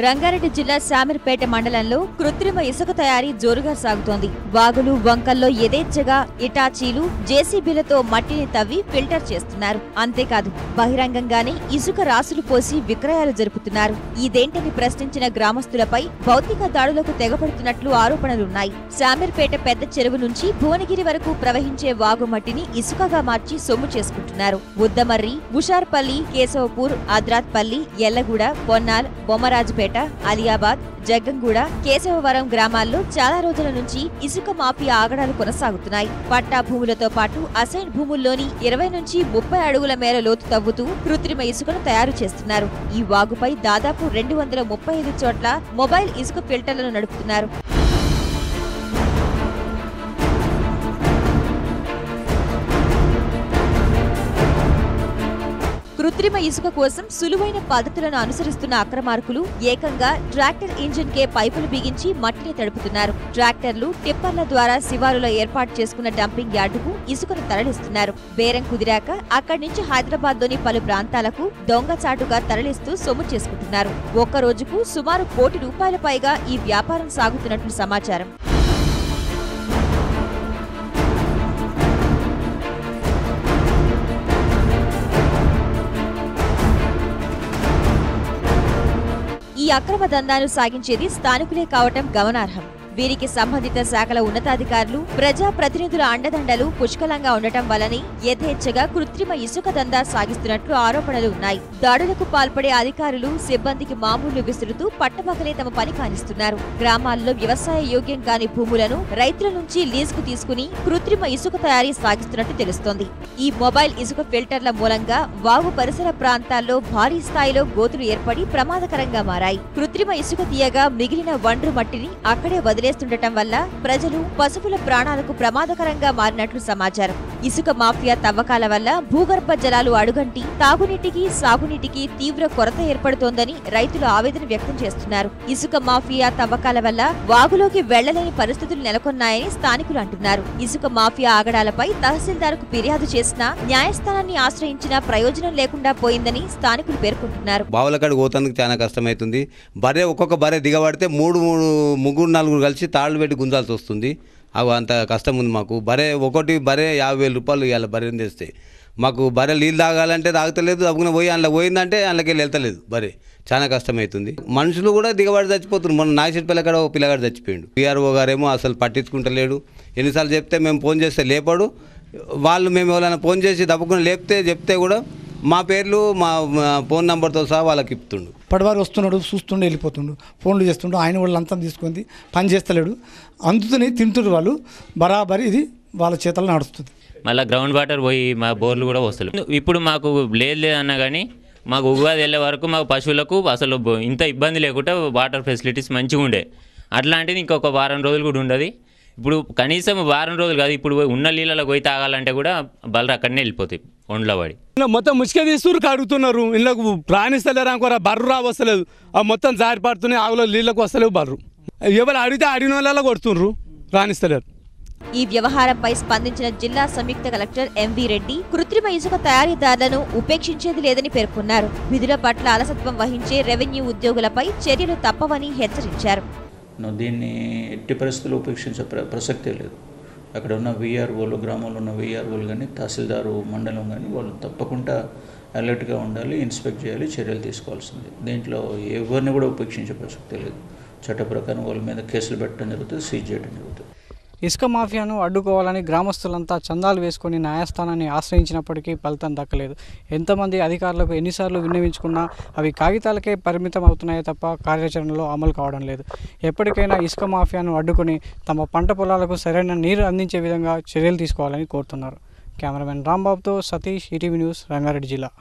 రంగారెడ్డి జిల్లా శామీర్పేట మండలంలో కృత్రిమ ఇసుక తయారీ జోరుగా సాగుతోంది. వాగులు, వంకల్లో యథేచ్ఛగా ఇటాచీలు, జేసీబీలతో మట్టిని తవ్వి ఫిల్టర్ చేస్తున్నారు. అంతేకాదు బహిరంగంగానే ఇసుక రాసులు పోసి విక్రయాలు జరుపుతున్నారు. ఇదేంటని ప్రశ్నించిన గ్రామస్తులపై భౌతిక దాడులకు తెగపడుతున్నట్లు ఆరోపణలున్నాయి. శామీర్పేట పెద్ద చెరువు నుంచి భువనగిరి వరకు ప్రవహించే వాగు మట్టిని ఇసుకగా మార్చి సొమ్ము చేసుకుంటున్నారు. ఉద్దమర్రి, ఉషార్పల్లి, కేశవపూర్, అద్రాత్పల్లి, ఎల్లగూడ, పొన్నాల్, బొమ్మరాజుపేట, అలియాబాద్, జగ్గంగూడ, కేశవవరం గ్రామాల్లో చాలా రోజుల నుంచి ఇసుక మాఫియా ఆగడాలు కొనసాగుతున్నాయి. పట్టా భూములతో పాటు అసైన్ భూముల్లోని 20 నుంచి 30 అడుగుల మేర లోతు తవ్వుతూ కృత్రిమ ఇసుకను తయారు చేస్తున్నారు. ఈ వాగుపై దాదాపు 235 చోట్ల మొబైల్ ఇసుక ఫిల్టర్లను నడుపుతున్నారు. కృత్రిమ ఇసుక కోసం సులువైన పద్ధతులను అనుసరిస్తున్న అక్రమార్కులు ఏకంగా ట్రాక్టర్ ఇంజిన్ కే పైపులు బిగించి మట్టిని తడుపుతున్నారు. ట్రాక్టర్లు, టిప్పర్ల ద్వారా శివారులో ఏర్పాటు చేసుకున్న డంపింగ్ యార్డుకు ఇసుకను తరలిస్తున్నారు. బేరం కుదిరాక అక్కడి నుంచి హైదరాబాద్లోని పలు ప్రాంతాలకు దొంగచాటుగా తరలిస్తూ సొమ్ము చేసుకుంటున్నారు. ఒక్క రోజుకు సుమారు ₹1 కోటి పైగా ఈ వ్యాపారం సాగుతున్నట్లు సమాచారం. ఈ అక్రమ దందాను సాగించేది స్థానికులే కావటం గమనార్హం. వీరికి సంబంధిత శాఖల ఉన్నతాధికారులు, ప్రజా ప్రతినిధుల అండదండలు పుష్కలంగా ఉండటం వల్లనే యథేచ్ఛగా కృత్రిమ ఇసుక దందా సాగిస్తున్నట్లు ఆరోపణలు ఉన్నాయి. దాడులకు పాల్పడే అధికారులు, సిబ్బందికి మామూలు విసురుతూ పట్టపగలే తమ పని కానిస్తున్నారు. గ్రామాల్లో వ్యవసాయ యోగ్యం కాని భూములను రైతుల నుంచి లీజుకు తీసుకుని కృత్రిమ ఇసుక తయారీ సాగిస్తున్నట్టు తెలుస్తోంది. ఈ మొబైల్ ఇసుక ఫిల్టర్ల మూలంగా వాగు పరిసర ప్రాంతాల్లో భారీ స్థాయిలో గోతులు ఏర్పడి ప్రమాదకరంగా మారాయి. కృత్రిమ ఇసుక తీయగా మిగిలిన వండ్రు మట్టిని అక్కడే వదిలేస్తుండటం వల్ల ప్రజలు, పశువుల ప్రాణాలకు ప్రమాదకరంగా మారినట్లు సమాచారం. ఇసుక మాఫియా తవ్వకాల వల్ల భూగర్భ జలాలు అడుగంటి తాగునీటికి, సాగునీటికి తీవ్ర కొరత ఏర్పడుతోందని రైతులు ఆవేదన వ్యక్తం చేస్తున్నారు. ఇసుక మాఫియా తవ్వకాల వల్ల వాగులోకి వెళ్లలేని పరిస్థితులు నెలకొన్నాయని స్థానికులు అంటున్నారు. ఇసుక మాఫియా ఆగడాలపై తహసీల్దార్కు ఫిర్యాదు చేసినా న్యాయస్థానాన్ని ఆశ్రయించినా ప్రయోజనం లేకుండా పోయిందని స్థానికులు పేర్కొంటున్నారు. బావులకాడికి పోతానికి చాలా కష్టమవుతుంది. ఒక్కొక్క బర్రె దిగబడితే ముగ్గురు నలుగురు కలిసి తాళ్ళు పెట్టి గుంజాల్సి వస్తుంది. అవి అంత కష్టం ఉంది మాకు. ఒకటి బర్రె ₹50,000 ఇవాళ బర్రెని తెస్తే మాకు బర్రె నీళ్ళు తాగాలంటే తాగుతలేదు. తప్పుకుని పోయి అందులో పోయిందంటే అందులోకి వెళ్తలేదు. బర్రె చాలా కష్టమవుతుంది. మనుషులు కూడా దిగబడి చచ్చిపోతున్నారు. మొన్న నాగశెట్టిపల్లి కాడ ఒక పిల్లగాడు చచ్చిపోయాడు. PRO గారేమో అసలు పట్టించుకుంటలేడు. ఎన్నిసార్లు చెప్తే మేము ఫోన్ చేస్తే లేపాడు. మేము ఎవరైనా ఫోన్ చేసి తప్పుకుని చెప్తే కూడా మా పేర్లు, మా ఫోన్ నెంబర్తో సహా వాళ్ళకి ఇస్తుండు. పడివారు వస్తున్నాడు, చూస్తుండే వెళ్ళిపోతుండు, ఫోన్లు చేస్తుండు. ఆయన వాళ్ళు అంతా తీసుకుంది, పని చేస్తలేడు. అందుతోనే తింటున్నారు వాళ్ళు. బరాబరి ఇది వాళ్ళ చేతల్లో నడుస్తుంది. మళ్ళీ గ్రౌండ్ వాటర్ పోయి మా బోర్లు కూడా వస్తలేవు. ఇప్పుడు మాకు లేదన్నా కానీ మాకు ఉగాది వెళ్ళే వరకు మాకు పశువులకు అసలు ఇంత ఇబ్బంది లేకుండా వాటర్ ఫెసిలిటీస్ మంచిగా ఉండే. అట్లాంటిది ఇంకొక వారం రోజులు కూడా ఉండదు. ఇప్పుడు కనీసం వారం రోజులు కాదు, ఇప్పుడు ఉన్న నీళ్ళలో పోయి తాగాలంటే కూడా బలరు అక్కడనే వెళ్ళిపోతాయి ఒండ్ల పడి. మొత్తం ముసుక తీసుకుని కడుగుతున్నారు. ఇళ్ళకు ప్రాణిస్తలేరు అనుకోరా, బర్రు రా వస్తలేదు. మొత్తం జారి పడుతున్నాయి. ఆవులో నీళ్ళకు వస్తలేవు బర్రు. ఎవరు అడిగితే అడిగిన వాళ్ళ కొడుతుండ్రు, రాణిస్తలేరు. ఈ వ్యవహారంపై స్పందించిన జిల్లా సంయుక్త కలెక్టర్ MV రెడ్డి కృత్రిమ ఇసుక తయారీదారులను ఉపేక్షించేది లేదని పేర్కొన్నారు. విధుల పట్ల అలసత్వం వహించే రెవెన్యూ ఉద్యోగులపై చర్యలు తప్పవని హెచ్చరించారు. దీన్ని ఎట్టి పరిస్థితుల్లో ఉపేక్షించే ప్రసక్తే లేదు. అక్కడ ఉన్న VROలు, గ్రామంలో ఉన్న VROలు కానీ, తహసీల్దారు, మండలం కానీ వాళ్ళు తప్పకుండా అలర్ట్గా ఉండాలి, ఇన్స్పెక్ట్ చేయాలి, చర్యలు తీసుకోవాల్సింది. దీంట్లో ఎవరిని కూడా ఉపేక్షించే ప్రసక్తే లేదు. చట్ట ప్రకారం వాళ్ళ మీద కేసులు పెట్టడం జరుగుతుంది, సీజ్ చేయడం జరుగుతుంది. ఇసుక మాఫియాను అడ్డుకోవాలని గ్రామస్తులంతా చందాలు వేసుకొని న్యాయస్థానాన్ని ఆశ్రయించినప్పటికీ ఫలితం దక్కలేదు. ఎంతమంది అధికారులకు ఎన్నిసార్లు విన్నవించుకున్నా అవి కాగితాలకే పరిమితం అవుతున్నాయే తప్ప కార్యాచరణలో అమలు కావడం లేదు. ఎప్పటికైనా ఇసుక మాఫియాను అడ్డుకొని తమ పంట పొలాలకు సరైన నీరు అందించే విధంగా చర్యలు తీసుకోవాలని కోరుతున్నారు. కెమెరామెన్ రాంబాబుతో సతీష్, ఈటీవీ న్యూస్, రంగారెడ్డి జిల్లా.